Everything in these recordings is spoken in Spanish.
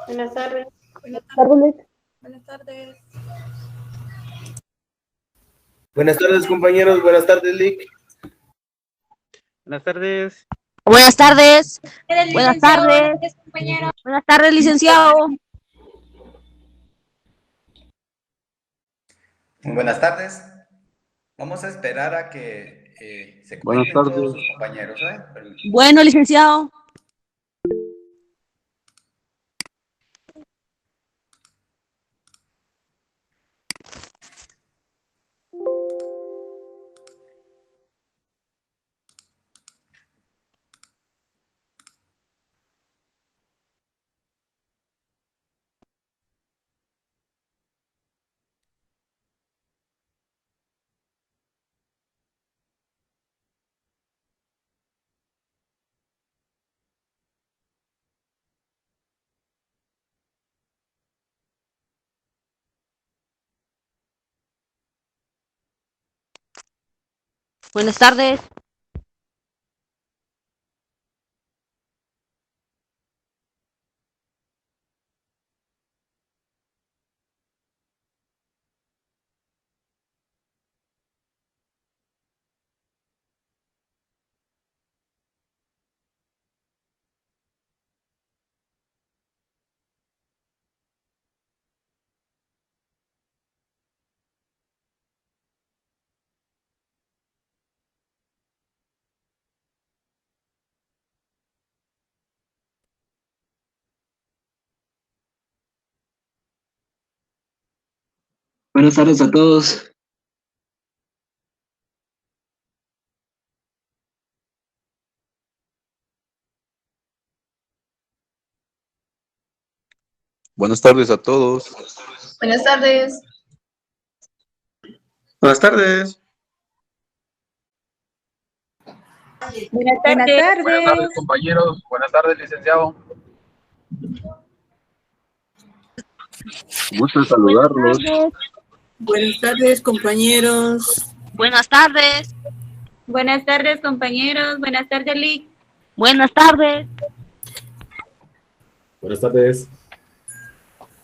Buenas tardes. Buenas tardes. Árboles. Buenas tardes. Buenas tardes, compañeros. Buenas tardes, Lick. Buenas tardes. Buenas tardes. Buenas Licenciado, buenas tardes. tardes, compañero. Buenas tardes, licenciado. Muy buenas tardes. Vamos a esperar a que se Buenas conecten todos tardes. sus compañeros. Bueno, licenciado. Buenas tardes. Buenas tardes a todos. Buenas tardes a todos. Buenas tardes. Buenas tardes. Buenas Buenas tardes. tardes. compañeros. Buenas tardes, licenciado. Gusto en Buenas saludarlos. tardes. Buenas tardes, compañeros. Buenas tardes. Buenas tardes, compañeros. Buenas tardes, Lick. Buenas tardes. Buenas tardes.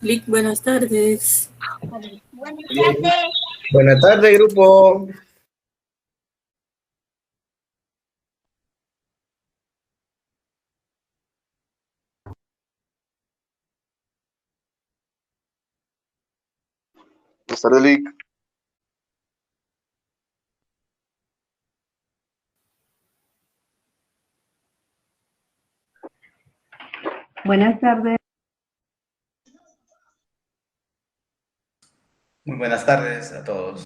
Lick, buenas tardes. Buenas tardes. Buenas tardes, grupo. Buenas tardes, Lick. Buenas tardes. Muy buenas tardes a todos.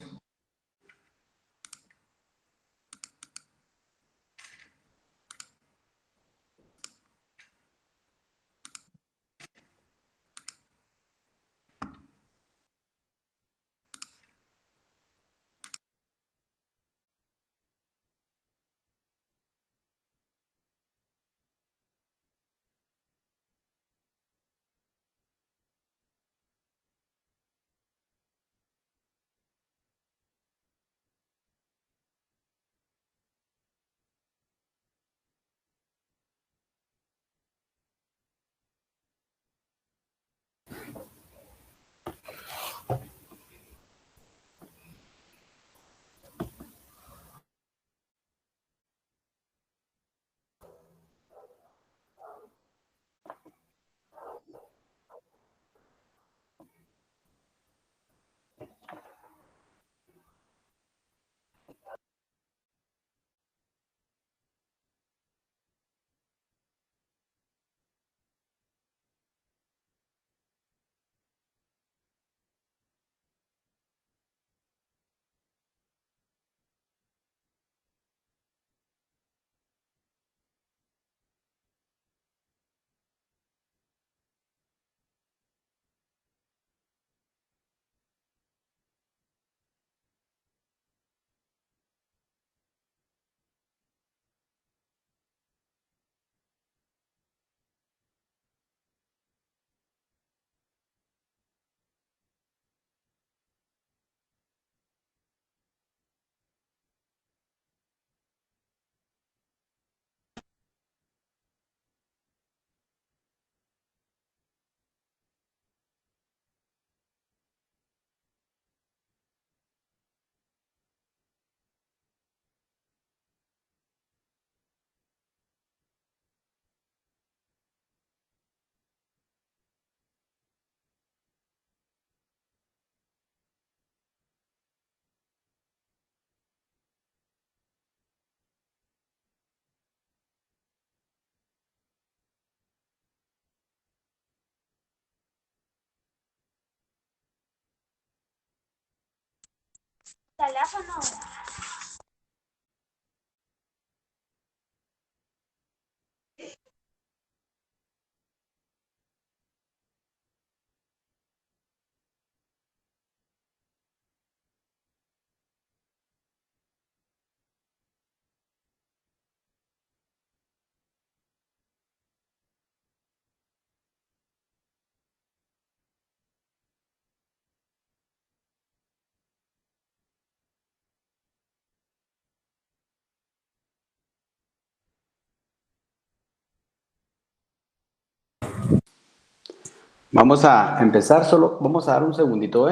Vamos a empezar, solo vamos a dar un segundito,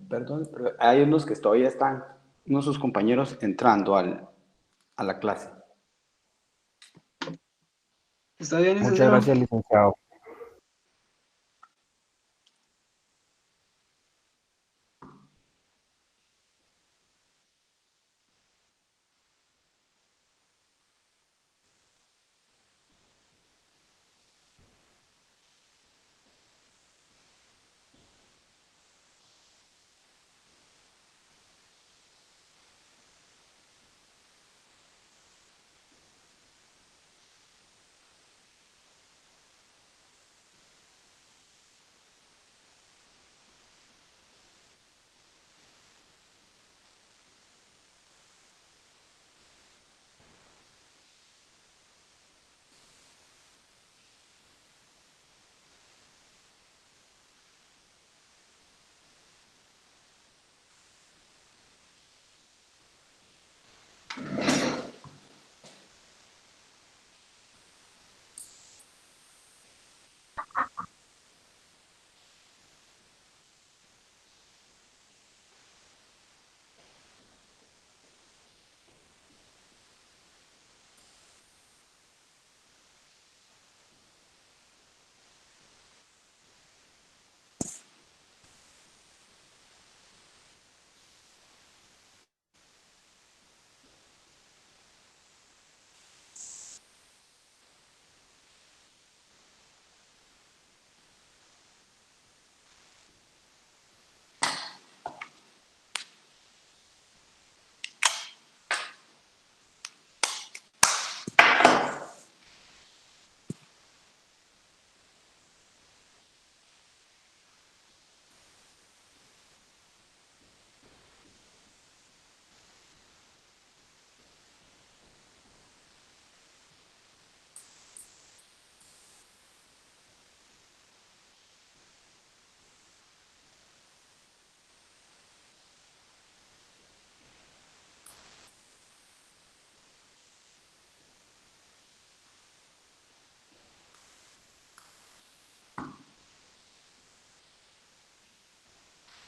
perdón, pero hay unos que todavía están, unos de sus compañeros entrando a la clase. ¿Está bien, Muchas licenciado? gracias, licenciado.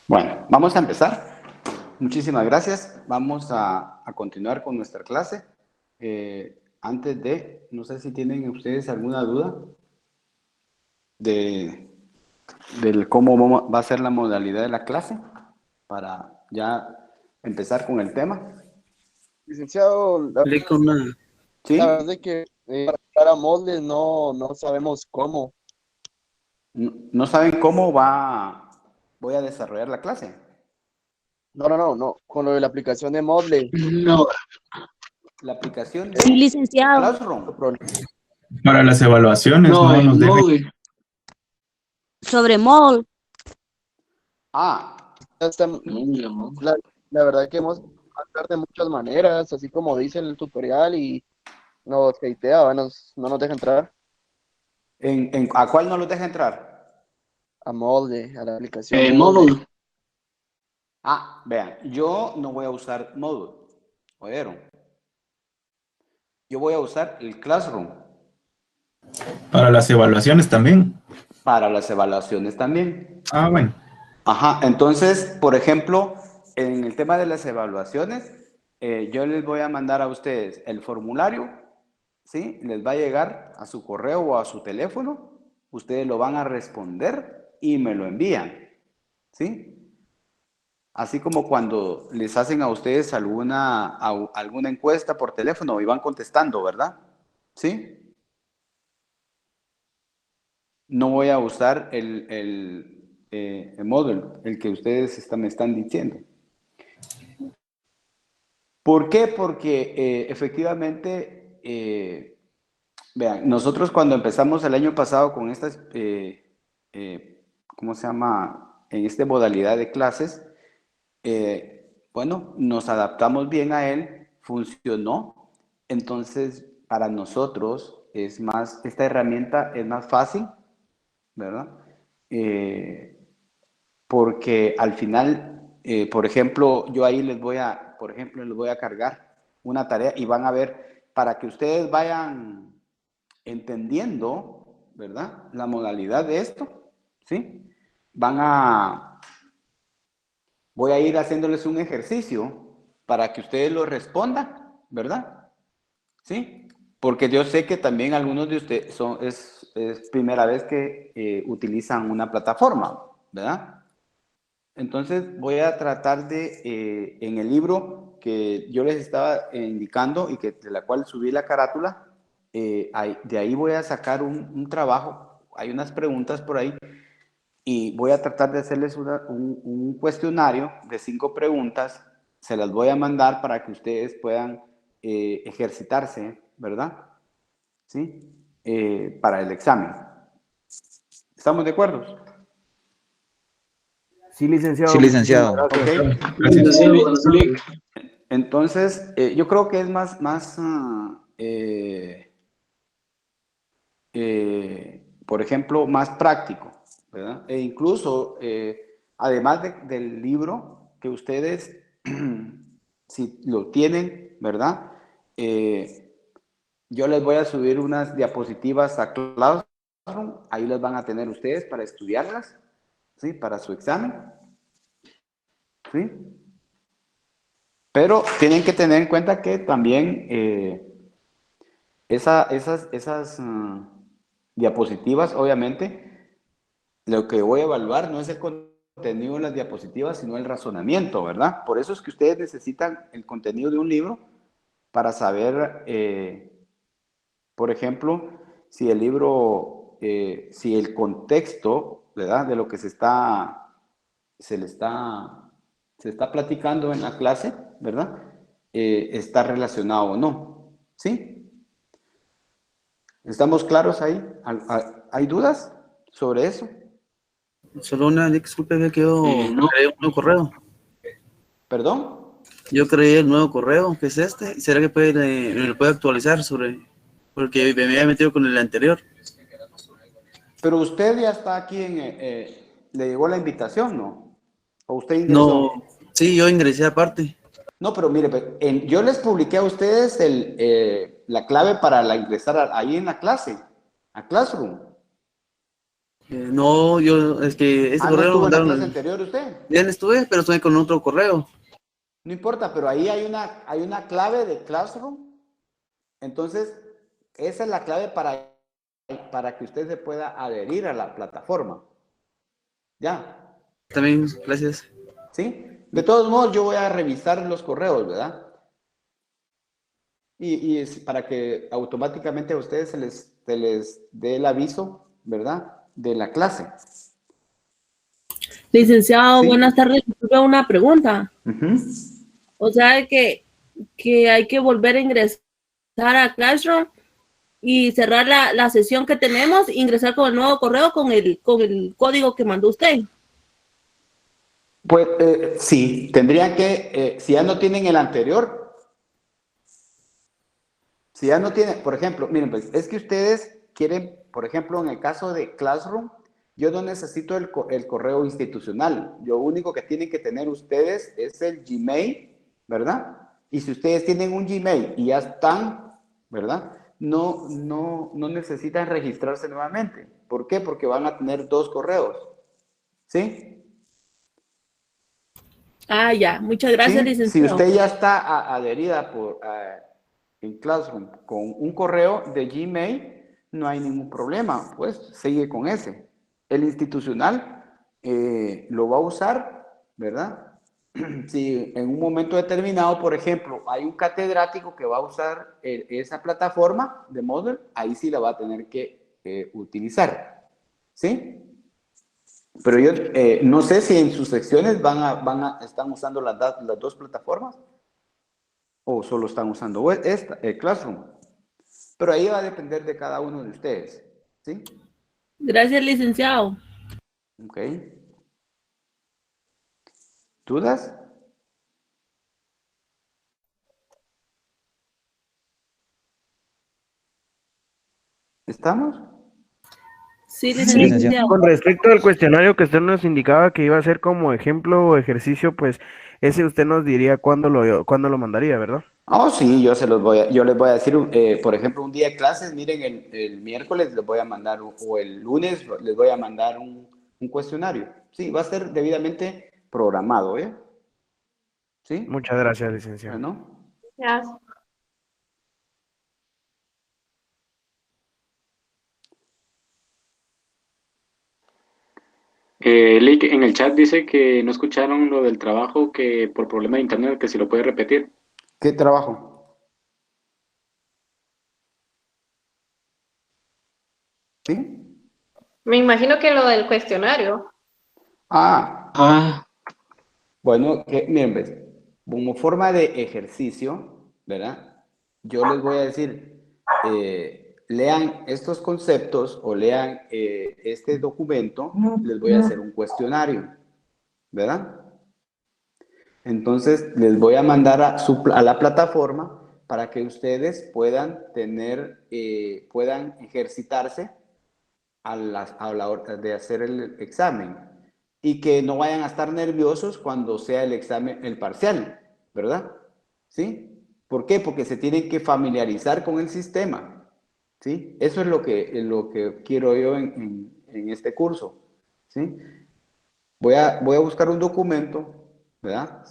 Bueno, vamos a empezar. Muchísimas gracias. Vamos a continuar con nuestra clase. Antes de, no sé si tienen ustedes alguna duda del cómo va a ser la modalidad de la clase para ya empezar con el tema. Licenciado, ¿Sí? la verdad es que para moldes no sabemos cómo. ¿No saben cómo voy a desarrollar la clase? No. Con lo de la aplicación de Moodle. No. La aplicación Sí, de licenciado. Classroom. Para las evaluaciones, No, no nos dejan. Moodle. Sobre Moodle. La verdad que hemos hacer de muchas maneras, así como dice el tutorial, y nos hatea, no nos deja entrar. ¿A cuál no los deja entrar? A Moodle, a la aplicación Moodle. Vean, yo no voy a usar Moodle, ¿oyeron? Yo voy a usar el Classroom. Para las evaluaciones también. Para las evaluaciones también. Bueno. Ajá, entonces, por ejemplo, en el tema de las evaluaciones, yo les voy a mandar a ustedes el formulario, ¿sí? Les va a llegar a su correo o a su teléfono, ustedes lo van a responder y me lo envían, ¿sí? Así como cuando les hacen a ustedes alguna encuesta por teléfono y van contestando, ¿verdad? ¿Sí? No voy a usar el módulo, el que ustedes me están diciendo. ¿Por qué? Porque efectivamente, vean, nosotros cuando empezamos el año pasado con estas, ¿cómo se llama? En esta modalidad de clases, bueno, nos adaptamos bien a él, funcionó. Entonces, para nosotros es más, esta herramienta es más fácil, ¿verdad? Porque al final, por ejemplo, yo ahí les voy a cargar una tarea y van a ver, para que ustedes vayan entendiendo, ¿verdad? La modalidad de esto, ¿sí? Voy a ir haciéndoles un ejercicio para que ustedes lo respondan, ¿verdad? ¿Sí? Porque yo sé que también algunos de ustedes es primera vez que utilizan una plataforma, ¿verdad? Entonces voy a tratar de, en el libro que yo les estaba indicando y de la cual subí la carátula, de ahí voy a sacar un trabajo, hay unas preguntas por ahí, y voy a tratar de hacerles un cuestionario de 5 preguntas, se las voy a mandar para que ustedes puedan ejercitarse, ¿verdad? ¿Sí? Para el examen. ¿Estamos de acuerdo? Sí, licenciado. Sí, licenciado. Okay. Gracias. Entonces, yo creo que es más por ejemplo, más práctico, ¿verdad? E incluso, además del libro, que ustedes, si lo tienen, ¿verdad? Yo les voy a subir unas diapositivas a Classroom, ahí las van a tener ustedes para estudiarlas, ¿sí? Para su examen, ¿sí? Pero tienen que tener en cuenta que también esas diapositivas, obviamente, lo que voy a evaluar no es el contenido de las diapositivas, sino el razonamiento, ¿verdad? Por eso es que ustedes necesitan el contenido de un libro para saber, por ejemplo, si el libro, si el contexto, ¿verdad? De lo que se está platicando en la clase, ¿verdad? Está relacionado o no, ¿sí? ¿Estamos claros ahí? ¿Hay dudas sobre eso? Solo una disculpe que quedó No. creé un nuevo correo. ¿Perdón? Yo creé el nuevo correo, que es este. ¿Será que me lo puede actualizar porque me había metido con el anterior? Pero usted ya está aquí le llegó la invitación, ¿no? ¿O usted ingresó? No, sí, yo ingresé aparte. No, pero mire, yo les publiqué a ustedes la clave para ingresar ahí en la clase, a Classroom. No, es que este ¿No correo estuvo lo en la mandaron. clase anterior usted? Bien estuve, pero estuve con otro correo. No importa, pero ahí hay una clave de Classroom. Entonces, esa es la clave para que usted se pueda adherir a la plataforma. ¿Ya? También, gracias. ¿Sí? De todos modos, yo voy a revisar los correos, ¿verdad? Y es para que automáticamente a ustedes se les dé el aviso, ¿verdad? De la clase. Licenciado, Sí. buenas tardes. Tuve una pregunta. O sea que hay que volver a ingresar a Classroom y cerrar la sesión que tenemos, ingresar con el nuevo correo con el código que mandó usted. Pues sí, tendrían que, si ya no tienen el anterior, si ya no tienen, por ejemplo, miren, pues es que ustedes quieren, por ejemplo, en el caso de Classroom, yo no necesito el correo institucional. Lo único que tienen que tener ustedes es el Gmail, ¿verdad? Y si ustedes tienen un Gmail y ya están, ¿verdad? No necesitan registrarse nuevamente. ¿Por qué? Porque van a tener 2 correos. ¿Sí? Ah, ya. Muchas gracias, ¿Sí? licenciado. Si usted ya está adherida en Classroom con un correo de Gmail, no hay ningún problema, pues sigue con ese. El institucional lo va a usar, ¿verdad? Si en un momento determinado, por ejemplo, hay un catedrático que va a usar esa plataforma de Moodle, ahí sí la va a tener que utilizar, ¿sí? Pero yo no sé si en sus secciones están usando las 2 plataformas. o solo están usando el Classroom. Pero ahí va a depender de cada uno de ustedes, ¿sí? Gracias, licenciado. Ok. ¿Dudas? ¿Estamos? Sí, licenciado. Con respecto al cuestionario que usted nos indicaba que iba a ser como ejemplo o ejercicio, pues ese usted nos diría cuándo lo mandaría, ¿verdad? Oh, sí, yo les voy a decir, por ejemplo, un día de clases, miren, el miércoles les voy a mandar, o el lunes les voy a mandar un cuestionario. Sí, va a ser debidamente programado, ¿eh? ¿Sí? Muchas gracias, licenciado. Bueno. Gracias. Lick, en el chat dice que no escucharon lo del trabajo, que por problema de internet, que si lo puede repetir. ¿Qué trabajo? ¿Sí? Me imagino que lo del cuestionario. Bueno, miren, ¿ves? Como forma de ejercicio, ¿verdad? Yo les voy a decir, lean estos conceptos o lean este documento, les voy a hacer un cuestionario, ¿verdad? Entonces, les voy a mandar a la plataforma para que ustedes puedan puedan ejercitarse a la hora de hacer el examen y que no vayan a estar nerviosos cuando sea el examen, el parcial, ¿verdad? ¿Sí? ¿Por qué? Porque se tienen que familiarizar con el sistema, ¿sí? Eso es lo que quiero yo en este curso, ¿sí? Voy a buscar un documento, ¿verdad?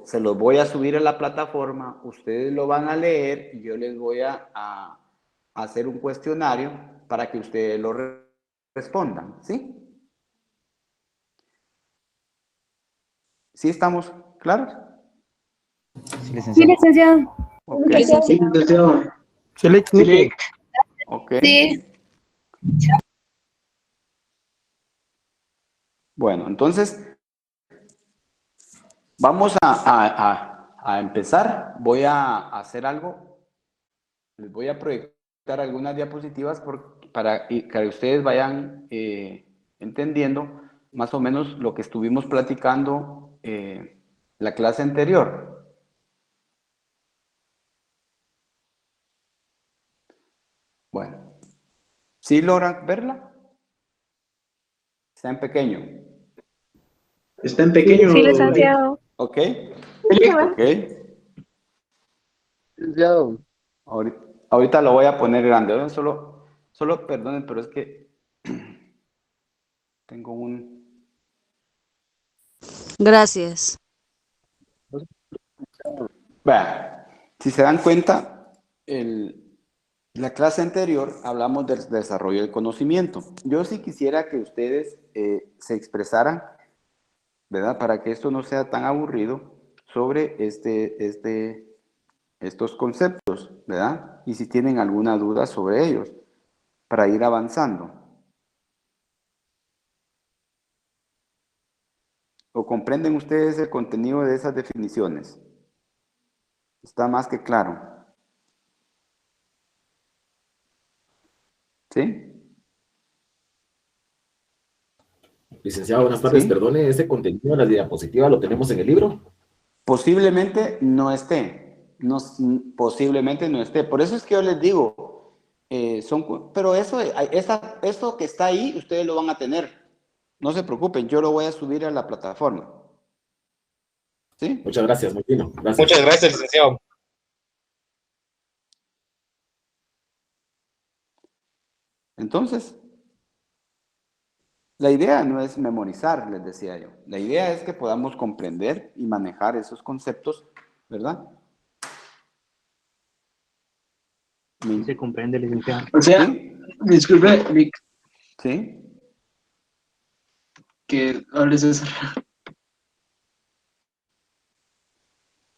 Se los voy a subir a la plataforma, ustedes lo van a leer y yo les voy a hacer un cuestionario para que ustedes lo respondan, ¿sí? ¿Sí estamos claros? Sí, licenciado. Okay. Sí, licenciado. Sí. Ok. Sí. Bueno, entonces vamos a empezar. Voy a hacer algo. Les voy a proyectar algunas diapositivas para que ustedes vayan entendiendo más o menos lo que estuvimos platicando la clase anterior. Bueno, ¿sí logran verla? Está en pequeño. Está en pequeño. Sí, licenciado. Ok. Sí. Ok. Licenciado. Ahorita lo voy a poner grande. Ahora solo perdonen, pero es que tengo un... Gracias. Vean, si se dan cuenta, la clase anterior hablamos del desarrollo del conocimiento. Yo sí quisiera que ustedes se expresaran, ¿verdad? Para que esto no sea tan aburrido sobre estos conceptos, ¿verdad? Y si tienen alguna duda sobre ellos, para ir avanzando. ¿O comprenden ustedes el contenido de esas definiciones? Está más que claro. ¿Sí? Licenciado, buenas tardes. ¿Sí? Perdone, ¿ese contenido de la diapositiva lo tenemos en el libro? Posiblemente no esté. Posiblemente no esté. Por eso es que yo les digo, pero eso que está ahí, ustedes lo van a tener. No se preocupen, yo lo voy a subir a la plataforma. ¿Sí? Muchas gracias, muy fino. Gracias. Muchas gracias, licenciado. Entonces, la idea no es memorizar, les decía yo. La idea es que podamos comprender y manejar esos conceptos, ¿verdad? Sí se comprende, licenciado. O sea, ¿Sí? disculpe, Vic, ¿Sí? que hables de eso.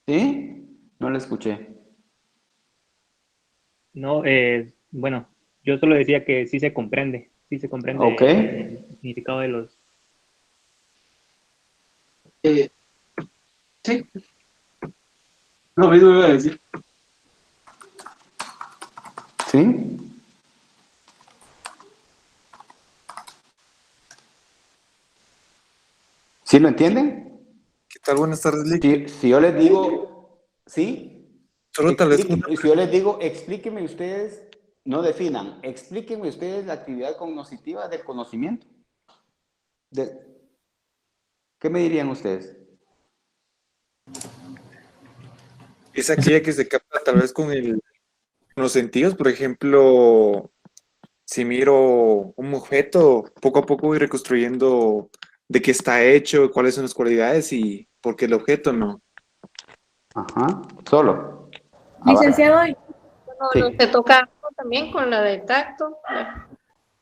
¿Sí? No lo escuché. No, bueno, yo solo decía que sí se comprende Ok. el significado de los... Sí. Lo mismo iba a decir. ¿Sí? ¿Sí lo entienden? ¿Qué tal? Buenas tardes, Lick. Si yo les digo, ¿sí? Solo tal vez Si yo les digo, explíquenme ustedes, no definan, explíquenme ustedes la actividad cognitiva del conocimiento. ¿Qué me dirían ustedes? es aquella que se capta tal vez con los sentidos. Por ejemplo, si miro un objeto, poco a poco voy reconstruyendo de qué está hecho, cuáles son las cualidades y por qué el objeto no. Ajá, solo. Licenciado, Bueno, te toca también con la del tacto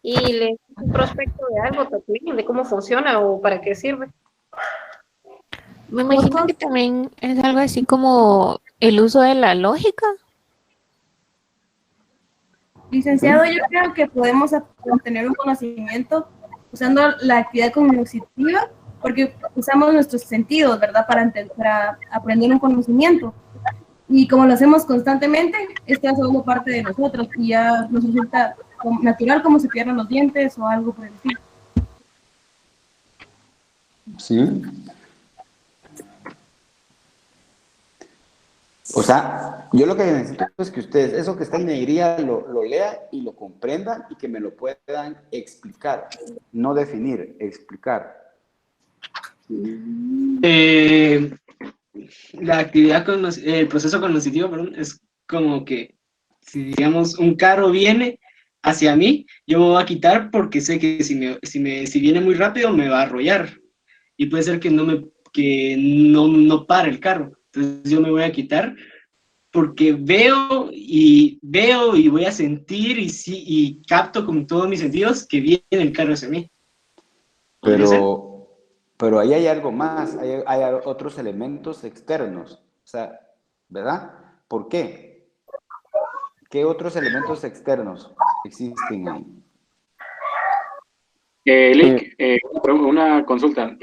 y le un prospecto de algo también, de cómo funciona o para qué sirve. Me imagino que también es algo así como el uso de la lógica. licenciado, yo creo que podemos obtener un conocimiento usando la actividad cognitiva, porque usamos nuestros sentidos, ¿verdad? Para aprender un conocimiento. Y como lo hacemos constantemente, esto hace como parte de nosotros y ya nos resulta natural, como cepillar los dientes o algo por el estilo. Sí. O sea, yo lo que necesito es que ustedes, eso que está en negría, lo lean y lo comprendan y que me lo puedan explicar, no definir, explicar. La actividad, el proceso cognitivo, perdón, es como que, si digamos, un carro viene hacia mí, yo me voy a quitar porque sé que si viene muy rápido me va a arrollar. Y puede ser que no pare el carro. Entonces yo me voy a quitar porque veo y voy a sentir y capto con todos mis sentidos que viene el carro hacia mí. Pero ahí hay algo más, hay otros elementos externos, o sea, ¿verdad? ¿Por qué? ¿Qué otros elementos externos existen ahí? Lick, una consulta.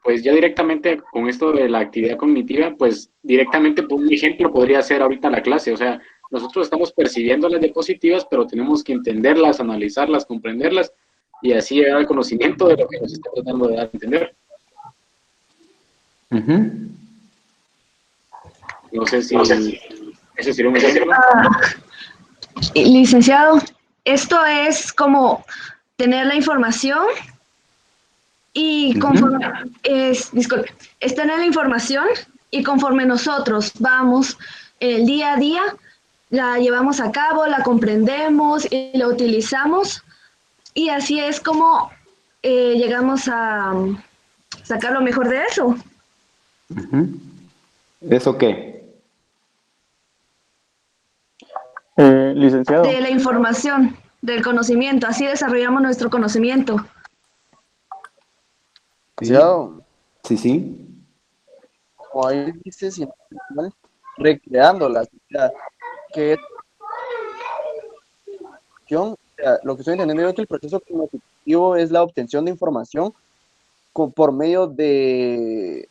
Pues ya directamente con esto de la actividad cognitiva, pues directamente por un ejemplo podría ser ahorita la clase. O sea, nosotros estamos percibiendo las diapositivas, pero tenemos que entenderlas, analizarlas, comprenderlas y así llegar al conocimiento de lo que nos está tratando de dar a entender. No sé si ese sería un ejemplo. Licenciado, esto es como tener la información y conforme, disculpe, es tener la información y conforme nosotros vamos el día a día, la llevamos a cabo, la comprendemos y la utilizamos y así es como llegamos a sacar lo mejor de eso. ¿Eso qué? Licenciado. De la información, del conocimiento, así desarrollamos nuestro conocimiento. Licenciado. Sí. Como ahí dice, si no estoy mal, recreándolas, o sea, que lo que estoy entendiendo yo es que el proceso cognitivo es la obtención de información por medio de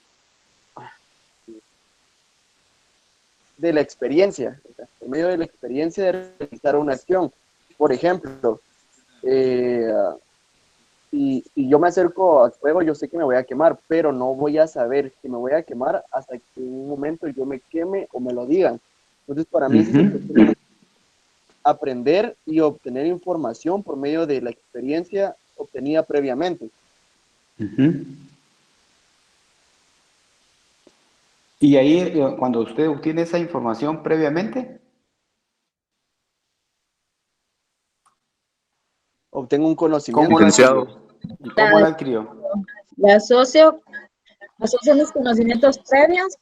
la experiencia, por medio de la experiencia de realizar una acción. Por ejemplo, si yo me acerco al fuego, yo sé que me voy a quemar, pero no voy a saber que me voy a quemar hasta que en un momento yo me queme o me lo digan. Entonces, para mí, es aprender y obtener información por medio de la experiencia obtenida previamente. Y ahí, cuando usted obtiene esa información previamente, obtengo un conocimiento. ¿Cómo la adquirió? La asocio los conocimientos previos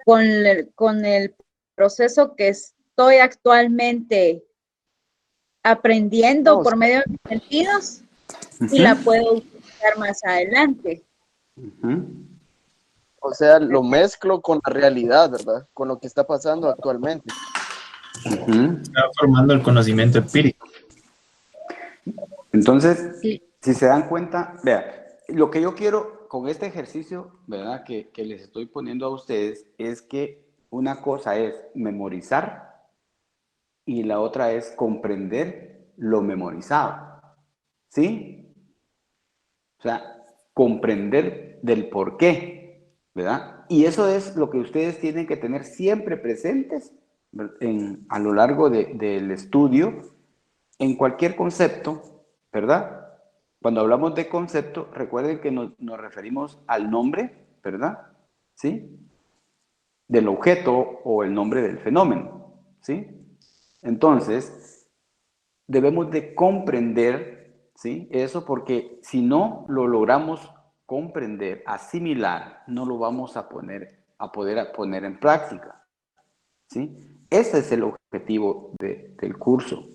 con el proceso que estoy actualmente aprendiendo por medio de mis sentidos y la puedo utilizar más adelante. O sea, lo mezclo con la realidad, ¿verdad? Con lo que está pasando actualmente. Está formando el conocimiento empírico. Entonces, si se dan cuenta, vea, lo que yo quiero con este ejercicio, ¿verdad? Que les estoy poniendo a ustedes es que una cosa es memorizar y la otra es comprender lo memorizado, ¿sí? O sea, comprender del por qué, ¿verdad? Y eso es lo que ustedes tienen que tener siempre presentes a lo largo del estudio, en cualquier concepto, ¿verdad? Cuando hablamos de concepto, recuerden que nos referimos al nombre, ¿verdad? ¿Sí? Del objeto o el nombre del fenómeno, ¿sí? Entonces, debemos de comprender, ¿sí? Eso, porque si no lo logramos comprender, asimilar, no lo vamos a poder poner en práctica, ¿sí? Ese es el objetivo del curso,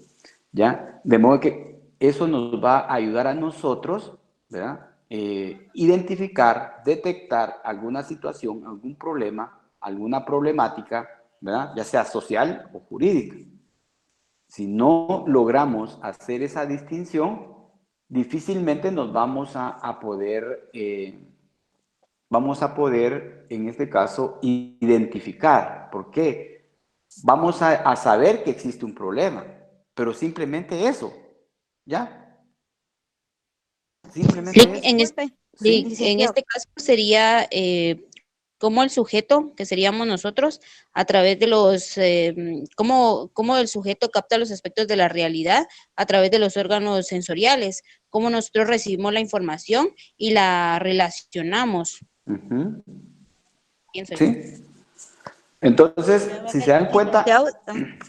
¿ya? De modo que eso nos va a ayudar a nosotros, ¿verdad? Identificar, detectar alguna situación, algún problema, alguna problemática, ¿verdad? Ya sea social o jurídica. Si no logramos hacer esa distinción, difícilmente nos vamos a poder, en este caso, identificar. ¿Por qué? Vamos a saber que existe un problema, pero simplemente eso, ¿ya? Simplemente eso. En este caso sería cómo el sujeto, que seríamos nosotros, a través de los, cómo el sujeto capta los aspectos de la realidad a través de los órganos sensoriales, cómo nosotros recibimos la información y la relacionamos. Pienso yo. Sí. Entonces, si se dan cuenta,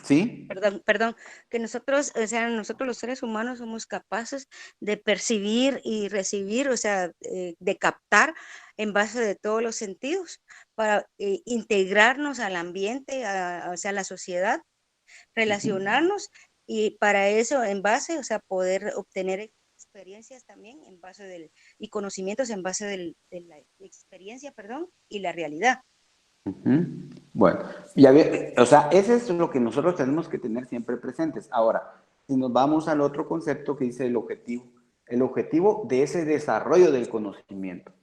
¿sí? Perdón, que nosotros, o sea, nosotros los seres humanos somos capaces de percibir y recibir, o sea, de captar en base de todos los sentidos para integrarnos al ambiente, o sea, a la sociedad, relacionarnos y para eso en base, o sea, poder obtener experiencias también en base y conocimientos en base de la experiencia, y la realidad. Bueno, ya ve, o sea, ese es lo que nosotros tenemos que tener siempre presentes. Ahora, si nos vamos al otro concepto que dice el objetivo de ese desarrollo del conocimiento.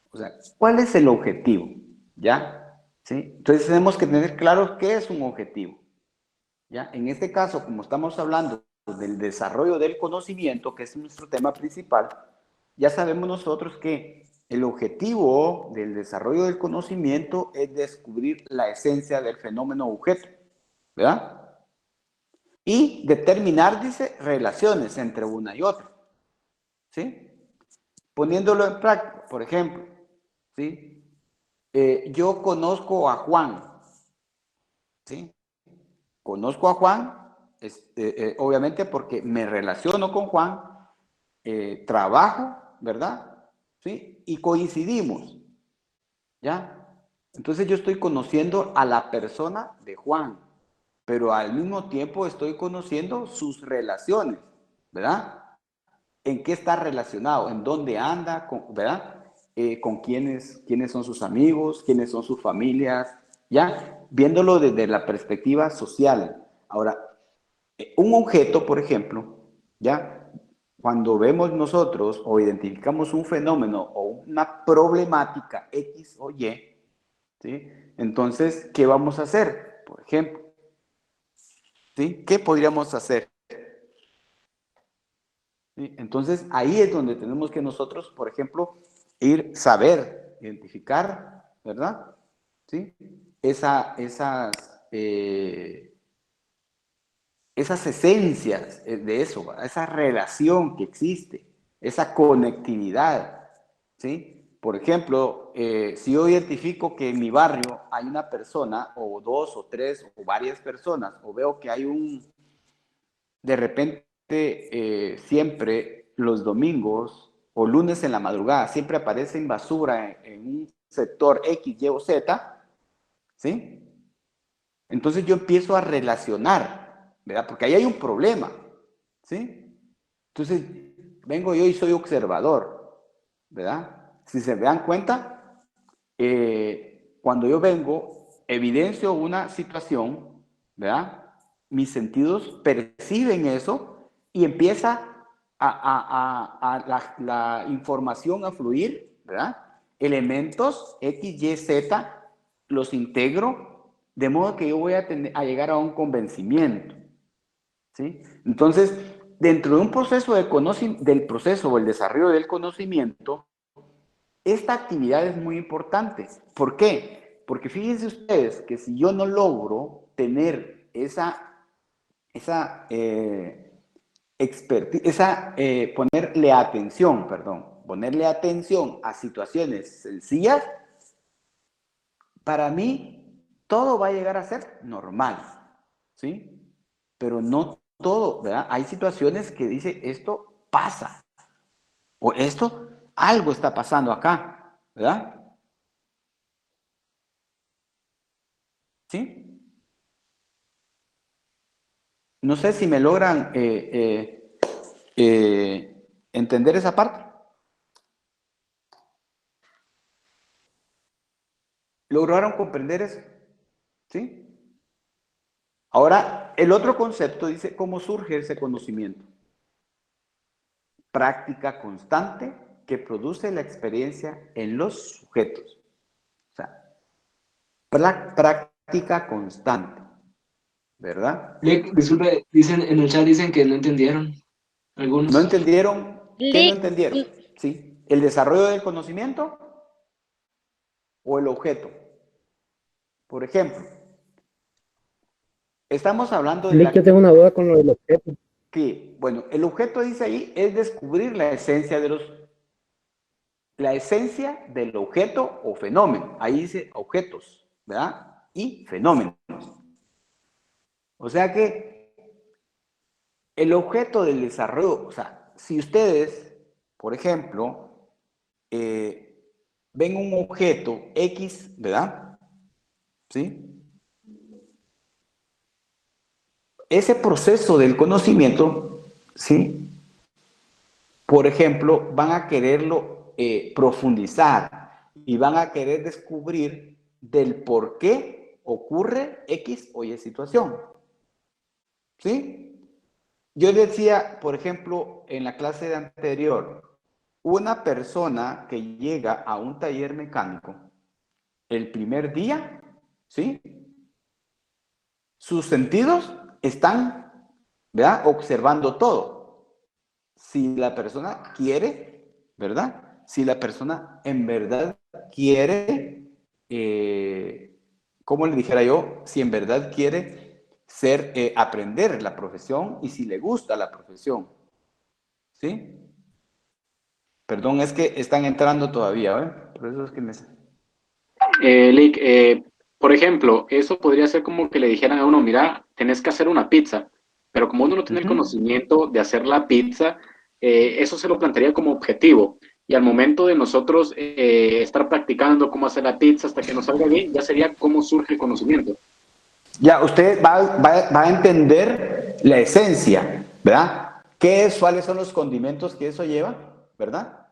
O sea, ¿cuál es el objetivo? ¿Ya? ¿Sí? Entonces tenemos que tener claro qué es un objetivo. ¿Ya? En este caso, como estamos hablando del desarrollo del conocimiento, que es nuestro tema principal, ya sabemos nosotros que el objetivo del desarrollo del conocimiento es descubrir la esencia del fenómeno objeto, ¿verdad? Y determinar, dice, relaciones entre una y otra, ¿sí? Poniéndolo en práctica, por ejemplo, ¿sí? Yo conozco a Juan, ¿sí? Conozco a Juan, obviamente porque me relaciono con Juan, trabajo, ¿verdad? ¿Sí? Y coincidimos, ¿ya? Entonces yo estoy conociendo a la persona de Juan, pero al mismo tiempo estoy conociendo sus relaciones, ¿verdad? ¿En qué está relacionado? ¿En dónde anda? ¿Verdad? ¿Con quiénes son sus amigos? ¿Quiénes son sus familias? ¿Ya? Viéndolo desde la perspectiva social. Ahora, un objeto, por ejemplo, ¿ya? Cuando vemos nosotros o identificamos un fenómeno o una problemática X o Y, ¿sí? Entonces, ¿qué vamos a hacer? Por ejemplo, ¿sí? ¿Qué podríamos hacer? ¿Sí? Entonces, ahí es donde tenemos que nosotros, por ejemplo, saber identificar, ¿verdad? ¿Sí? Esas esencias de eso, esa relación que existe, esa conectividad, ¿sí? Por ejemplo, si yo identifico que en mi barrio hay una persona, o dos, o tres, o varias personas, o veo que hay de repente, siempre los domingos o lunes en la madrugada, siempre aparecen basura en un sector X, Y o Z, ¿sí? Entonces yo empiezo a relacionar, ¿verdad? Porque ahí hay un problema, ¿sí? Entonces, vengo yo y soy observador, ¿verdad? Si se dan cuenta, cuando yo vengo, evidencio una situación, ¿verdad? Mis sentidos perciben eso y empieza la información a fluir, ¿verdad? Elementos X, Y, Z los integro de modo que yo voy a llegar a un convencimiento, ¿sí? Entonces, dentro de un proceso del proceso o el desarrollo del conocimiento, esta actividad es muy importante. ¿Por qué? Porque fíjense ustedes que si yo no logro tener ponerle atención a situaciones sencillas, para mí todo va a llegar a ser normal, ¿sí? Pero no todo, ¿verdad? Hay situaciones que dice, esto pasa, o algo está pasando acá, ¿verdad? ¿Sí? No sé si me logran entender esa parte. ¿Lograron comprender eso? ¿Sí? Ahora, el otro concepto dice, ¿cómo surge ese conocimiento? Práctica constante que produce la experiencia en los sujetos. O sea, práctica constante, ¿verdad? Disculpe, en el chat dicen que no entendieron. Algunos. ¿No entendieron? ¿Qué no entendieron? ¿Sí? ¿El desarrollo del conocimiento o el objeto? Por ejemplo, estamos hablando de... Yo tengo una duda con lo del objeto. Que, bueno, el objeto dice ahí es descubrir la esencia del objeto o fenómeno. Ahí dice objetos, ¿verdad? Y fenómenos. O sea que el objeto del desarrollo, o sea, si ustedes, por ejemplo, ven un objeto X, ¿verdad? ¿Sí? Ese proceso del conocimiento, ¿sí? Por ejemplo, van a quererlo profundizar y van a querer descubrir del por qué ocurre X o Y situación. ¿Sí? Yo decía, por ejemplo, en la clase anterior, una persona que llega a un taller mecánico el primer día, ¿sí? Sus sentidos están, ¿verdad? Observando todo. Si la persona quiere, ¿verdad? Si la persona en verdad quiere, ¿cómo le dijera yo? Si en verdad quiere aprender la profesión y si le gusta la profesión. ¿Sí? Perdón, es que están entrando todavía, ¿eh? Por eso es que me... Lick, por ejemplo, eso podría ser como que le dijeran a uno, mira, tenés que hacer una pizza, pero como uno no tiene el conocimiento de hacer la pizza, eso se lo plantearía como objetivo. Y al momento de nosotros estar practicando cómo hacer la pizza hasta que nos salga bien, ya sería cómo surge el conocimiento. Ya, usted va a entender la esencia, ¿verdad? ¿Cuáles son los condimentos que eso lleva, ¿verdad?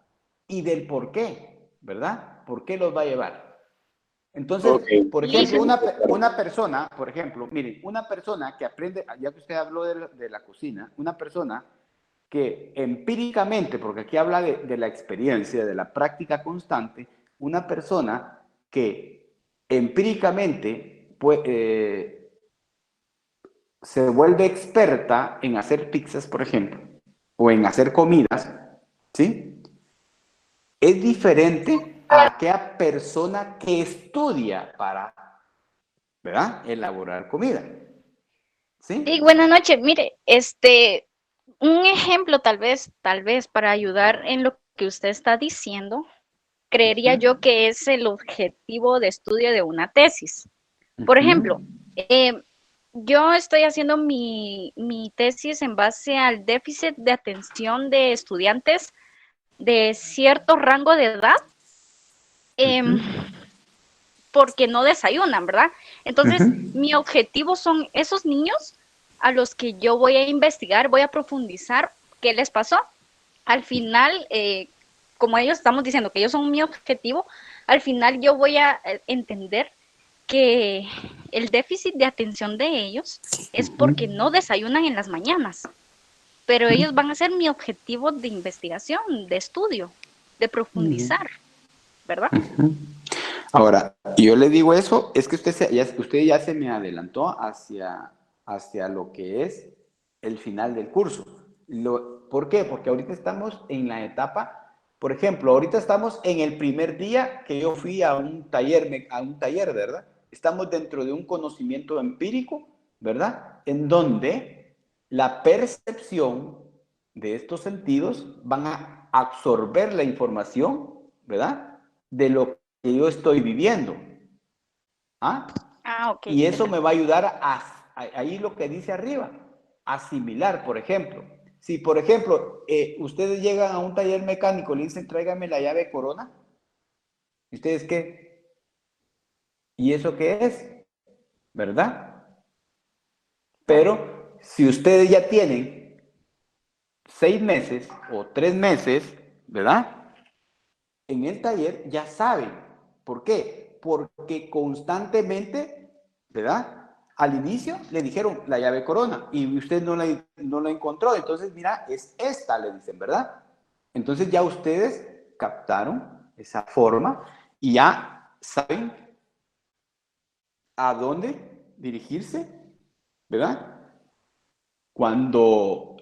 Y del por qué, ¿verdad? ¿Por qué los va a llevar? Entonces, por ejemplo, una persona, por ejemplo, miren, una persona que aprende, ya que usted habló de la cocina, una persona que empíricamente, porque aquí habla de la experiencia, de la práctica constante, una persona que empíricamente se vuelve experta en hacer pizzas, por ejemplo, o en hacer comidas, ¿sí? Es diferente a aquella persona que estudia para, ¿verdad?, elaborar comida. ¿Sí? Sí, buenas noches. Mire, un ejemplo tal vez para ayudar en lo que usted está diciendo, creería yo que es el objetivo de estudio de una tesis. Por ejemplo, yo estoy haciendo mi tesis en base al déficit de atención de estudiantes de cierto rango de edad, porque no desayunan, ¿verdad? Entonces, mi objetivo son esos niños a los que yo voy a investigar, voy a profundizar qué les pasó. Al final, como ellos estamos diciendo que ellos son mi objetivo, al final yo voy a entender que el déficit de atención de ellos es porque no desayunan en las mañanas, pero ellos van a ser mi objetivo de investigación, de estudio, de profundizar, ¿verdad? Ahora, yo le digo eso, es que usted ya se me adelantó hacia lo que es el final del curso. ¿Por qué? Porque ahorita estamos en la etapa, por ejemplo, ahorita estamos en el primer día que yo fui a un taller, ¿verdad? Estamos dentro de un conocimiento empírico, ¿verdad? En donde la percepción de estos sentidos van a absorber la información, ¿verdad? De lo que yo estoy viviendo. ¿Ah? Ok. Y eso me va a ayudar ahí lo que dice arriba, asimilar, por ejemplo. Si, por ejemplo, ustedes llegan a un taller mecánico y le dicen, tráigame la llave Corona, ¿ustedes qué? ¿Y eso qué es? ¿Verdad? Pero si ustedes ya tienen 6 meses o 3 meses, ¿verdad? En el taller ya saben. ¿Por qué? Porque constantemente, ¿verdad? Al inicio le dijeron la llave Corona y usted no la encontró. Entonces, mira, es esta, le dicen, ¿verdad? Entonces ya ustedes captaron esa forma y ya saben a dónde dirigirse, ¿verdad? Cuando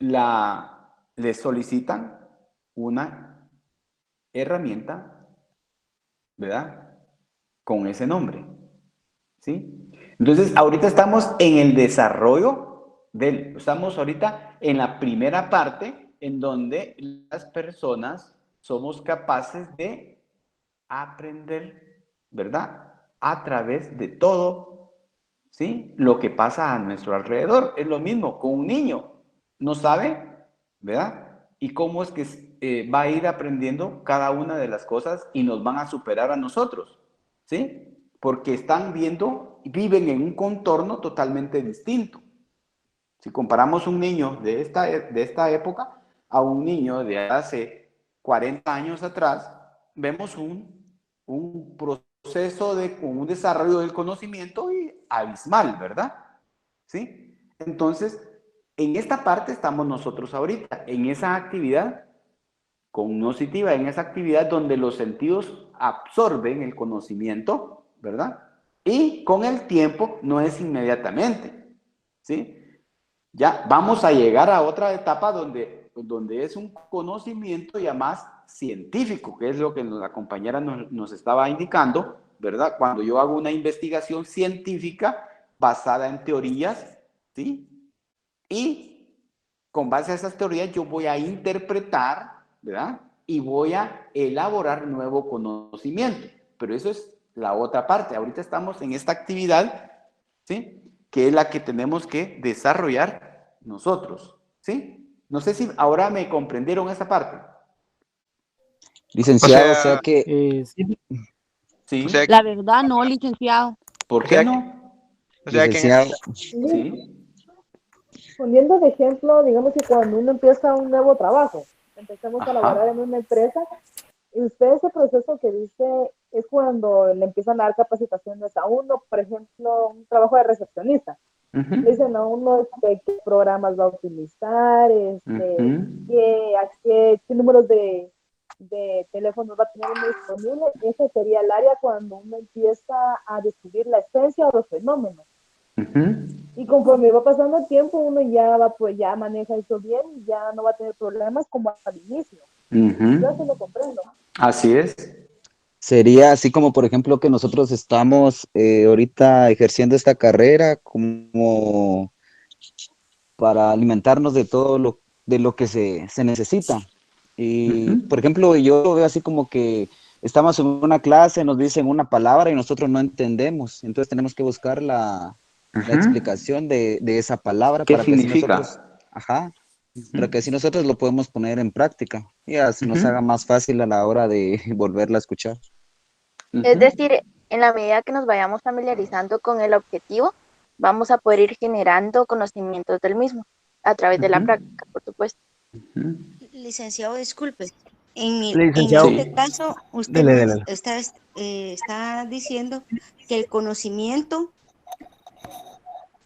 les solicitan una herramienta, ¿verdad? Con ese nombre, ¿sí? Entonces, ahorita estamos en el desarrollo estamos ahorita en la primera parte en donde las personas somos capaces de aprender, ¿verdad? A través de todo, ¿sí? Lo que pasa a nuestro alrededor. Es lo mismo con un niño. No sabe, ¿verdad? Y cómo es que va a ir aprendiendo cada una de las cosas y nos van a superar a nosotros, ¿sí? Porque viven en un contorno totalmente distinto. Si comparamos un niño de esta época a un niño de hace 40 años atrás, vemos un proceso un desarrollo del conocimiento abismal, ¿verdad? ¿Sí? Entonces, en esta parte estamos nosotros ahorita, en esa actividad cognitiva, en esa actividad donde los sentidos absorben el conocimiento, ¿verdad? Y con el tiempo no es inmediatamente, ¿sí? Ya vamos a llegar a otra etapa donde es un conocimiento ya más científico, que es lo que la compañera nos estaba indicando, ¿verdad? Cuando yo hago una investigación científica basada en teorías, ¿sí? Y con base a esas teorías yo voy a interpretar, ¿verdad? Y voy a elaborar nuevo conocimiento. Pero eso es la otra parte. Ahorita estamos en esta actividad, ¿sí? Que es la que tenemos que desarrollar nosotros, ¿sí? No sé si ahora me comprendieron esa parte. Licenciado, o sea que... Sí. La verdad, no, licenciado. ¿Por qué no? Licenciado. Sí. Poniendo de ejemplo, digamos que cuando uno empieza un nuevo trabajo, empezamos a laborar en una empresa, y usted ese proceso que dice es cuando le empiezan a dar capacitaciones a uno, por ejemplo, un trabajo de recepcionista. Le dicen a uno qué programas va a utilizar, qué números de teléfono va a tener uno disponible. Ese sería el área cuando uno empieza a descubrir la esencia de los fenómenos. Y conforme va pasando el tiempo, uno ya maneja eso bien y ya no va a tener problemas como al inicio. Yo se lo comprendo. Así es. Sería así como, por ejemplo, que nosotros estamos ahorita ejerciendo esta carrera como para alimentarnos de todo lo que se necesita. Y, por ejemplo, yo lo veo así como que estamos en una clase, nos dicen una palabra y nosotros no entendemos. Entonces tenemos que buscar la explicación de esa palabra. ¿Qué para significa? Que nosotros, para que así nosotros lo podemos poner en práctica y así nos haga más fácil a la hora de volverla a escuchar. Es decir, en la medida que nos vayamos familiarizando con el objetivo, vamos a poder ir generando conocimientos del mismo a través de la práctica, por supuesto. Licenciado, disculpe. En este caso, usted está diciendo que el conocimiento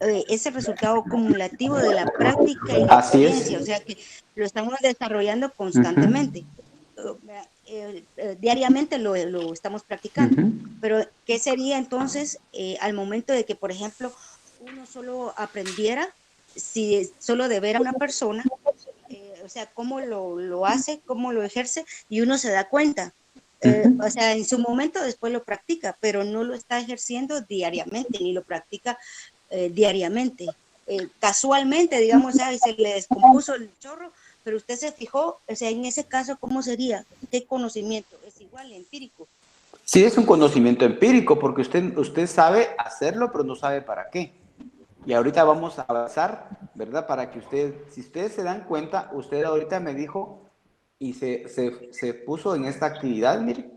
es el resultado acumulativo de la práctica y la experiencia, o sea que lo estamos desarrollando constantemente. diariamente lo estamos practicando. Pero, ¿qué sería entonces al momento de que, por ejemplo, uno solo aprendiera, si solo de ver a una persona, o sea, cómo lo hace, cómo lo ejerce, y uno se da cuenta? O sea, en su momento después lo practica, pero no lo está ejerciendo diariamente, ni lo practica diariamente. Casualmente, digamos, se le descompuso el chorro, pero usted se fijó, o sea, en ese caso, ¿cómo sería? ¿Qué conocimiento? ¿Es igual, empírico? Sí, es un conocimiento empírico, porque usted sabe hacerlo, pero no sabe para qué. Y ahorita vamos a avanzar, ¿verdad? Para que si ustedes se dan cuenta, usted ahorita me dijo y se puso en esta actividad, mire,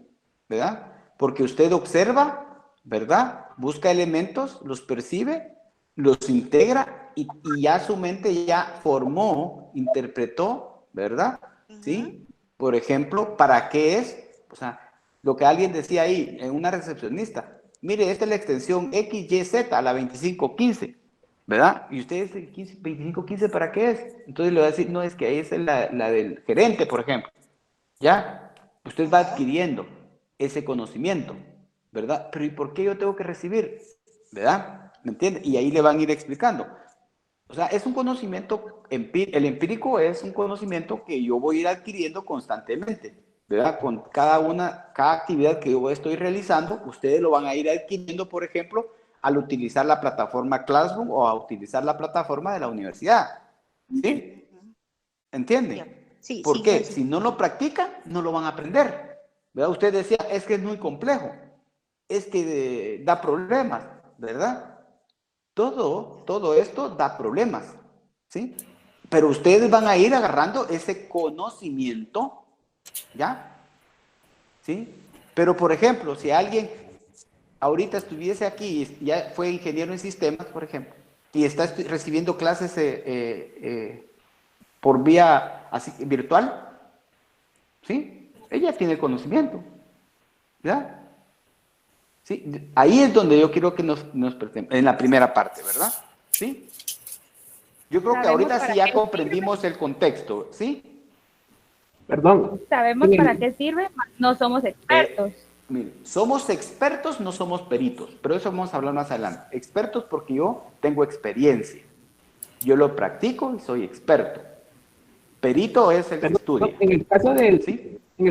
¿verdad? Porque usted observa, ¿verdad? Busca elementos, los percibe, los integra y ya su mente ya formó, interpretó, ¿verdad? ¿Sí? Por ejemplo, ¿para qué es? O sea, lo que alguien decía ahí, en una recepcionista, mire, esta es la extensión XYZ a la 2515, ¿verdad? Y usted dice, 2515, ¿para qué es? Entonces le va a decir, no, es que ahí es la del gerente, por ejemplo. ¿Ya? Usted va adquiriendo ese conocimiento, ¿verdad? Pero ¿y por qué yo tengo que recibir? ¿Verdad? ¿Me entiende? Y ahí le van a ir explicando. O sea, es un conocimiento, el empírico es un conocimiento que yo voy a ir adquiriendo constantemente, ¿verdad? Con cada actividad que yo estoy realizando, ustedes lo van a ir adquiriendo, por ejemplo, al utilizar la plataforma Classroom o a utilizar la plataforma de la universidad. ¿Sí? ¿Entiende? Sí, ¿Por sí, qué? sí. Si no lo practican, no lo van a aprender. ¿Verdad? Usted decía, es que es muy complejo, es que da problemas, ¿verdad? Todo esto da problemas, ¿sí? Pero ustedes van a ir agarrando ese conocimiento, ¿ya? ¿Sí? Pero, por ejemplo, si alguien ahorita estuviese aquí y ya fue ingeniero en sistemas, por ejemplo, y está recibiendo clases por vía así, virtual, ¿sí? Ella tiene el conocimiento, ¿ya? ¿Sí? Ahí es donde yo quiero que nos en la primera parte, ¿verdad? ¿Sí? Yo creo que ahorita sí ya comprendimos el contexto, ¿sí? Perdón. Sabemos para qué sirve, no somos expertos. Mire, somos expertos, no somos peritos, pero eso vamos a hablar más adelante. Expertos porque yo tengo experiencia. Yo lo practico y soy experto. Perito es el que estudia. En el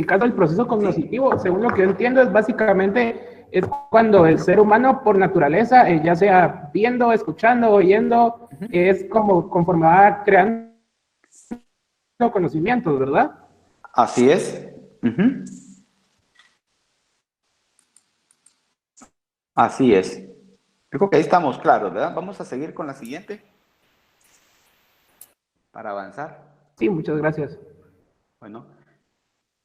caso del proceso cognitivo, según lo que yo entiendo, es básicamente es cuando el ser humano por naturaleza, ya sea viendo, escuchando, oyendo, es como conforme va creando conocimientos, ¿verdad? Así es. Así es. Yo creo que ahí estamos claros, ¿verdad? Vamos a seguir con la siguiente para avanzar. Sí, muchas gracias. Bueno.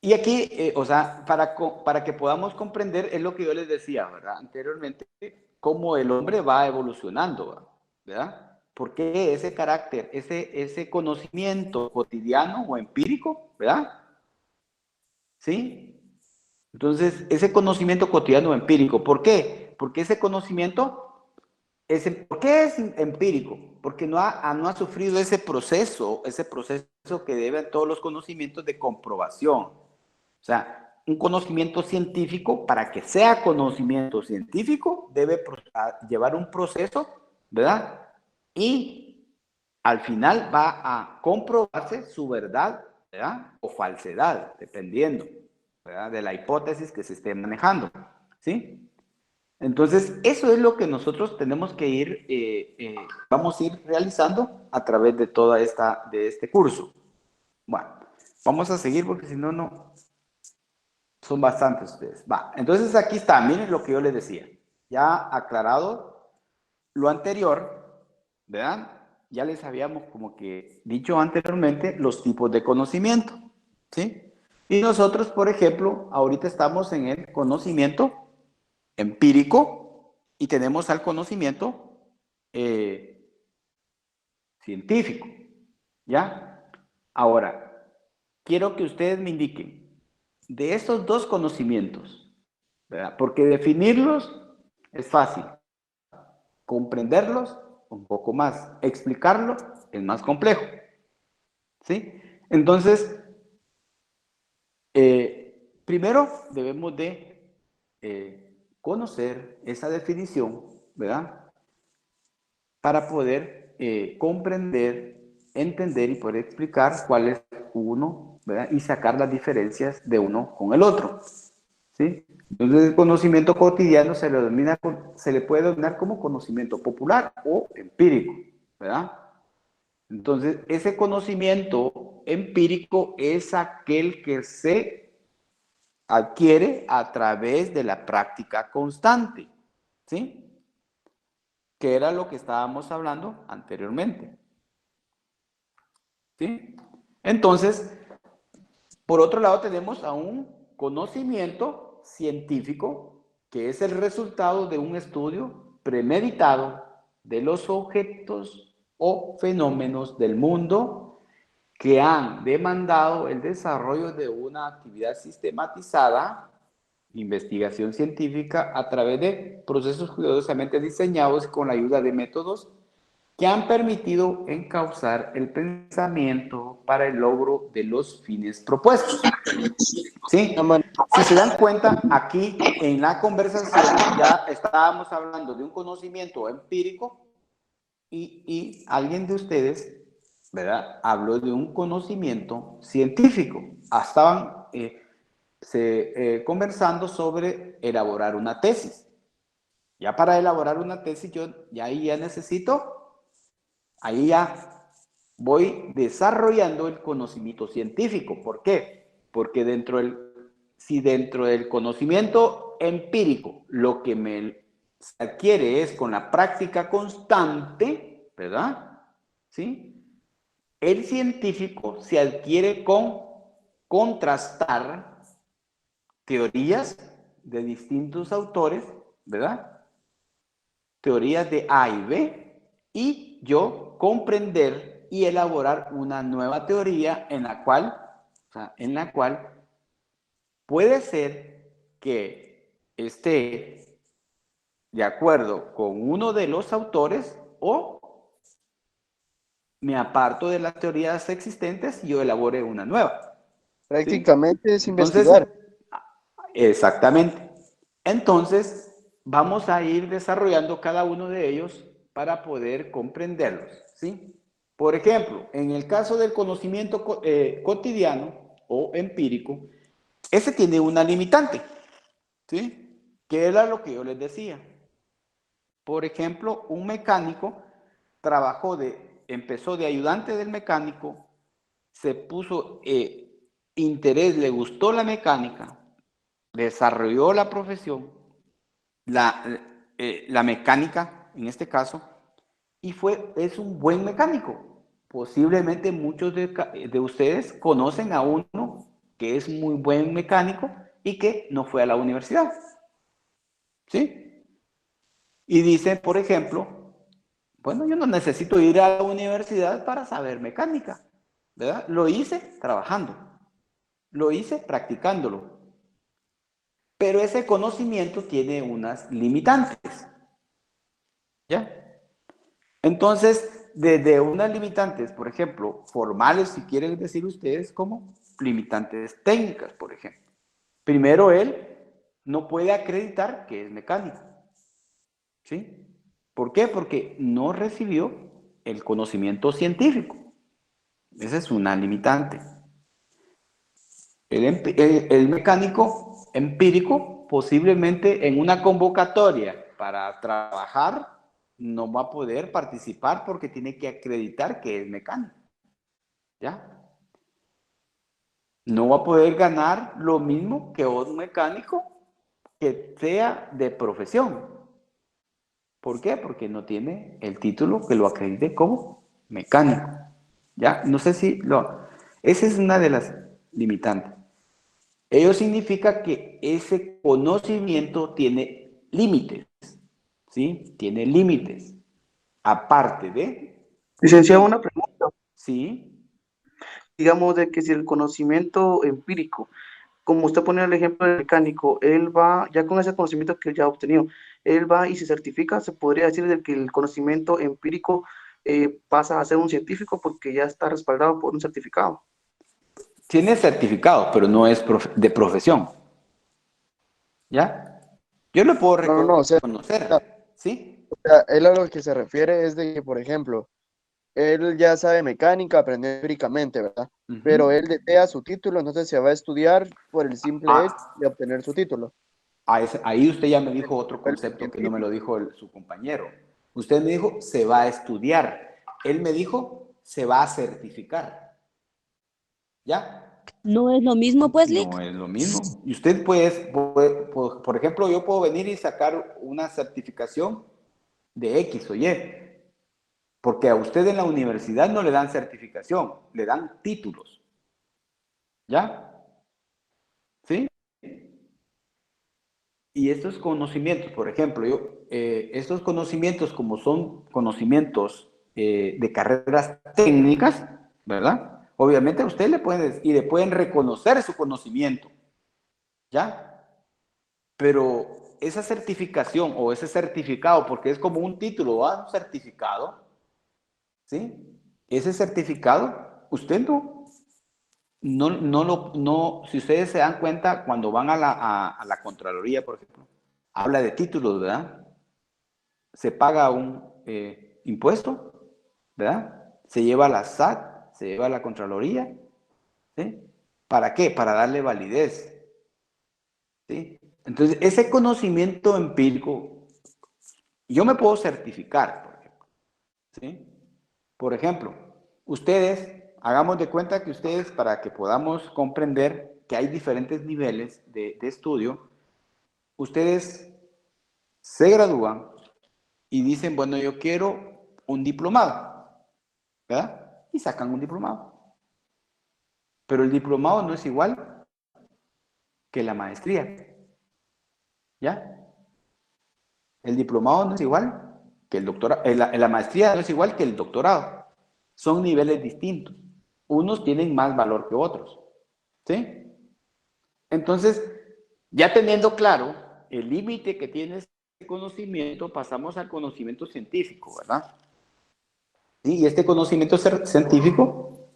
Y aquí, o sea, para que podamos comprender, es lo que yo les decía, ¿verdad? Anteriormente, cómo el hombre va evolucionando, ¿verdad? Porque ese carácter, ese conocimiento cotidiano o empírico, ¿verdad? ¿Sí? Entonces, ese conocimiento cotidiano o empírico, ¿por qué? Porque ese conocimiento, ¿por qué es empírico? Porque no ha sufrido ese proceso que deben todos los conocimientos de comprobación. O sea, un conocimiento científico, para que sea conocimiento científico, debe llevar un proceso, ¿verdad? Y al final va a comprobarse su verdad, ¿verdad? O falsedad, dependiendo, ¿verdad? De la hipótesis que se esté manejando, ¿sí? Entonces, eso es lo que nosotros tenemos que vamos a ir realizando a través de de este curso. Bueno, vamos a seguir porque si no, no... Son bastantes ustedes. Va, entonces aquí está, miren lo que yo les decía. Ya aclarado lo anterior, ¿verdad? Ya les habíamos como que dicho anteriormente los tipos de conocimiento, ¿sí? Y nosotros, por ejemplo, ahorita estamos en el conocimiento empírico y tenemos al conocimiento científico, ¿ya? Ahora, quiero que ustedes me indiquen de estos dos conocimientos, ¿verdad? Porque definirlos es fácil, comprenderlos un poco más, explicarlo es más complejo, ¿sí? Entonces, primero debemos de conocer esa definición, ¿verdad? Para poder comprender, entender y poder explicar cuál es uno, ¿verdad? Y sacar las diferencias de uno con el otro, ¿sí? Entonces el conocimiento cotidiano se le puede denominar como conocimiento popular o empírico, ¿verdad? Entonces ese conocimiento empírico es aquel que se adquiere a través de la práctica constante, ¿sí? Que era lo que estábamos hablando anteriormente, ¿sí? Entonces, por otro lado tenemos a un conocimiento científico que es el resultado de un estudio premeditado de los objetos o fenómenos del mundo que han demandado el desarrollo de una actividad sistematizada, investigación científica a través de procesos cuidadosamente diseñados con la ayuda de métodos que han permitido encauzar el pensamiento para el logro de los fines propuestos. ¿Sí? Si se dan cuenta, aquí en la conversación ya estábamos hablando de un conocimiento empírico y alguien de ustedes, ¿verdad?, habló de un conocimiento científico. Estaban conversando sobre elaborar una tesis. Ya para elaborar una tesis, yo ahí ya voy desarrollando el conocimiento científico. ¿Por qué? Porque si dentro del conocimiento empírico lo que se adquiere es con la práctica constante, ¿verdad? ¿Sí? El científico se adquiere con contrastar teorías de distintos autores, ¿verdad? Teorías de A y B, y yo comprender y elaborar una nueva teoría en la cual puede ser que esté de acuerdo con uno de los autores o me aparto de las teorías existentes y yo elabore una nueva. Prácticamente ¿sí? Es investigar. Exactamente. Entonces, vamos a ir desarrollando cada uno de ellos para poder comprenderlos, ¿sí? Por ejemplo, en el caso del conocimiento cotidiano o empírico, ese tiene una limitante, ¿sí? Que era lo que yo les decía. Por ejemplo, un mecánico empezó de ayudante del mecánico, se puso interés, le gustó la mecánica, desarrolló la profesión, la mecánica en este caso, y es un buen mecánico. Posiblemente muchos de ustedes conocen a uno que es muy buen mecánico y que no fue a la universidad, ¿sí? Y dicen, por ejemplo, bueno, yo no necesito ir a la universidad para saber mecánica, ¿verdad? Lo hice trabajando, lo hice practicándolo. Pero ese conocimiento tiene unas limitantes, ¿ya? Entonces, desde unas limitantes, por ejemplo, formales, si quieren decir ustedes, como limitantes técnicas, por ejemplo. Primero, él no puede acreditar que es mecánico, ¿sí? ¿Por qué? Porque no recibió el conocimiento científico. Esa es una limitante. El mecánico empírico posiblemente en una convocatoria para trabajar no va a poder participar porque tiene que acreditar que es mecánico, ¿ya? No va a poder ganar lo mismo que un mecánico que sea de profesión. ¿Por qué? Porque no tiene el título que lo acredite como mecánico, ¿ya? No sé si esa es una de las limitantes. Ello significa que ese conocimiento tiene límites, ¿sí? Tiene límites. Aparte de... Licenciado, una pregunta. Sí. Digamos de que si el conocimiento empírico, como usted pone el ejemplo del mecánico, él va, ya con ese conocimiento que él ya ha obtenido, él va y se certifica, se podría decir de que el conocimiento empírico pasa a ser un científico porque ya está respaldado por un certificado. Tiene certificado, pero no es de profesión. ¿Ya? Yo le puedo No, o sea, reconocer, ¿sí? o sea, él a lo que se refiere es de que, por ejemplo, él ya sabe mecánica, aprendió empíricamente, ¿verdad? Pero él desea su título, entonces se va a estudiar por el simple hecho de obtener su título. Ahí usted ya me dijo otro concepto que no me lo dijo su compañero. Usted me dijo, se va a estudiar. Él me dijo, se va a certificar. ¿Ya? ¿No es lo mismo, pues, Lick? No es lo mismo. Y usted puede, por ejemplo, yo puedo venir y sacar una certificación de X o Y. Porque a usted en la universidad no le dan certificación, le dan títulos. ¿Ya? ¿Sí? Y estos conocimientos, por ejemplo, estos conocimientos, como son conocimientos de carreras técnicas, ¿verdad? Obviamente a usted le pueden reconocer su conocimiento, ¿ya? Pero esa certificación o ese certificado, porque es como un título, ¿va? Un certificado, ¿sí? Ese certificado, usted no, si ustedes se dan cuenta, cuando van a la Contraloría, por ejemplo, habla de títulos, ¿verdad? Se paga un impuesto, ¿verdad? Se lleva a la SAT, se lleva a la Contraloría, ¿sí? ¿Para qué? Para darle validez, ¿sí? Entonces, ese conocimiento empírico, yo me puedo certificar, por ejemplo, ¿sí? Por ejemplo, ustedes, hagamos de cuenta que ustedes, para que podamos comprender que hay diferentes niveles de estudio, ustedes se gradúan y dicen, bueno, yo quiero un diplomado, ¿verdad? Y sacan un diplomado. Pero el diplomado no es igual que la maestría, ¿ya? El diplomado no es igual que el doctorado, la maestría no es igual que el doctorado. Son niveles distintos. Unos tienen más valor que otros, ¿sí? Entonces, ya teniendo claro el límite que tiene este conocimiento, pasamos al conocimiento científico, ¿verdad? ¿Sí? Y este conocimiento científico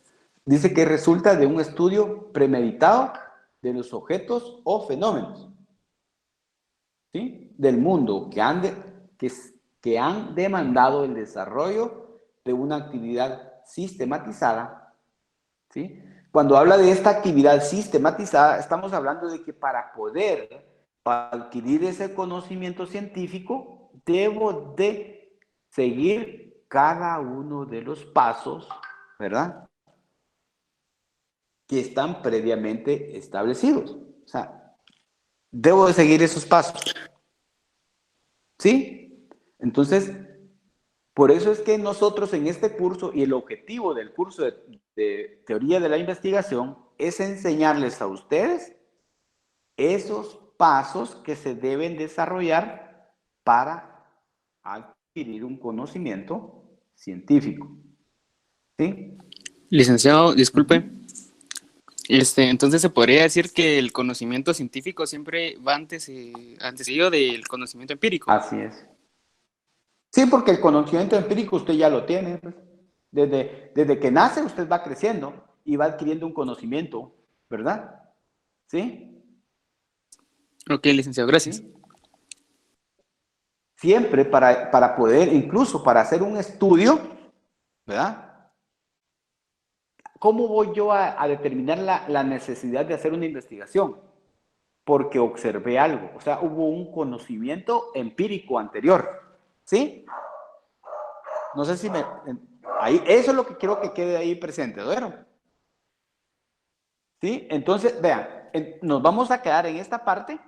dice que resulta de un estudio premeditado de los objetos o fenómenos, ¿sí? Del mundo que han demandado el desarrollo de una actividad sistematizada, ¿sí? Cuando habla de esta actividad sistematizada, estamos hablando de que para poder adquirir ese conocimiento científico, debo de seguir cada uno de los pasos, ¿verdad? Que están previamente establecidos. O sea, debo de seguir esos pasos. ¿Sí? Entonces, por eso es que nosotros en este curso, y el objetivo del curso de teoría de la investigación, es enseñarles a ustedes esos pasos que se deben desarrollar para adquirir un conocimiento científico. ¿Sí? Licenciado, disculpe. Entonces se podría decir que el conocimiento científico siempre va antecedido del conocimiento empírico. Así es. Sí, porque el conocimiento empírico usted ya lo tiene. Pues. Desde que nace usted va creciendo y va adquiriendo un conocimiento, ¿verdad? ¿Sí? Ok, licenciado, gracias. Siempre para poder, incluso para hacer un estudio, ¿verdad? ¿Cómo voy yo a determinar la necesidad de hacer una investigación? Porque observé algo, o sea, hubo un conocimiento empírico anterior, ¿sí? No sé si ahí, eso es lo que quiero que quede ahí presente, ¿vieron? ¿Sí? Entonces, vean, nos vamos a quedar en esta parte,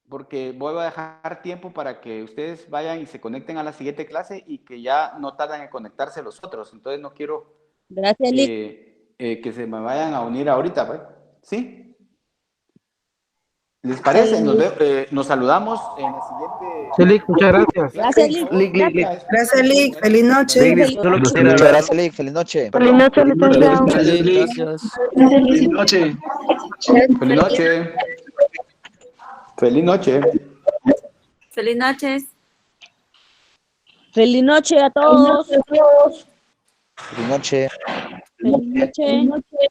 porque voy a dejar tiempo para que ustedes vayan y se conecten a la siguiente clase y que ya no tardan en conectarse los otros. Entonces no quiero que se me vayan a unir ahorita, ¿pues? ¿Sí? ¿Les parece? Nos saludamos en el siguiente... Sí, Lick, muchas gracias. Gracias, Lick. Gracias, Lick. Feliz noche. Muchas gracias, Lick. Feliz noche. Feliz noche, licenciado. Gracias. Feliz noche. Feliz noche. Feliz noche. Feliz noches. Feliz noche a todos. Feliz noche. Feliz noche.